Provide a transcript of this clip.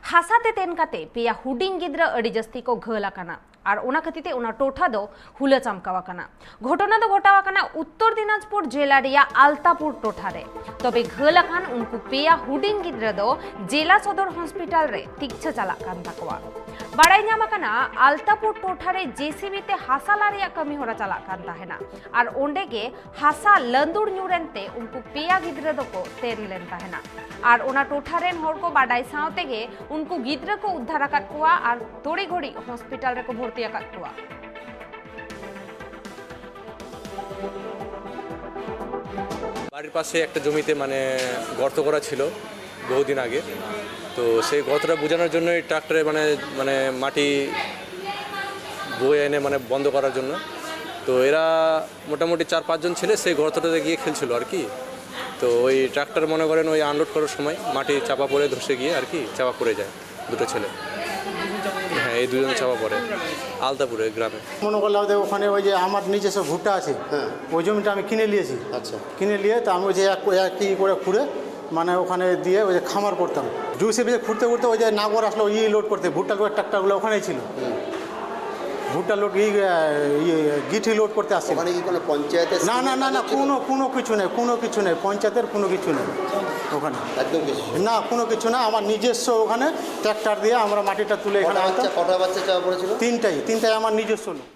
हासाते तेनकाते पेया हुडिंग गिद्रा अड़ी जस्ती को घला कना और ओना खतीते ओना टोठा दो हुला चमकावा कना घटना दो घटावा कना उत्तर दिनाजपुर जिला रिया आलतापुर टोठा रे तबे घला खान उनको पेया हुडिंग गिद्रा दो जिला सदर हॉस्पिटल रे तिक्छा चला कान तकवा बाड़ाई ᱧᱟᱢ ᱟᱠᱟᱱᱟ आलतापुर टोठा रे जेसीबी ते हासा लारिया कमी होरा चला कान ताहेना और ओंडे गे हासा लंदुर ᱧᱩᱨᱮᱱते उनको पेया गिद्रा दो को तेन लेन ताहेना और ओना टोठा रेन होर को बाडाई सावते गे उनको गिद्रा को उद्धार आकात कुआ और तोड़ी घड़ी हॉस्पिटल रे को भर्ती आकात कुआ। বাড়ির পাশে একটা জমিতে মানে গর্ত করা ছিল বহুদিন আগে, তো সেই গর্তটা বোঝানোর জন্যই ট্রাক্টরে মানে মাটি বয়ে এনে মানে বন্ধ করার জন্য। তো এরা মোটামুটি 4-5 জন ছেলে সেই গর্তটাতে গিয়ে খেলছিল আর কি। তো ওই ট্রাক্টর মনে করেন ওই আনলোড করার সময় মাটি চাপা পড়ে ধসে গিয়ে আর কি চাপা পড়ে যায় দুটো ছেলে। হ্যাঁ, এই দুজন চাপা পড়ে আলতাপুরে গ্রামে। মনে করলাম যে ওখানে ওই যে আমার নিজস্ব ভুট্টা আছে, ওই জমিটা আমি কিনে নিয়েছি। আচ্ছা, কিনে নিয়ে তো আমি ওই যে একটি করে খুঁড়ে মানে ওখানে দিয়ে ওই যে খামার করতাম। জুসে বেজে খুঁড়তে খুঁড়তে ওই যে নাগর আসলো লোড করতে, ভুট্টা লোড ট্রাক্টরগুলো ওখানেই ছিল। ভুট্টা লোড গিঠি লোড করতে আসছে। ওখানে কি কোনো পঞ্চায়েতে? না না না না, কোনো কিছু নেই, পঞ্চায়েতের কোনো কিছু নেই ওখানে, একদম কিছু না, কোনো কিছু না। আমার নিজস্ব ওখানে ট্রাক্টর দিয়ে আমরা মাটিটা তুলে এখানে কটা বাচ্চা চাপা পড়েছিল? তিনটাই আমার নিজস্ব লোক।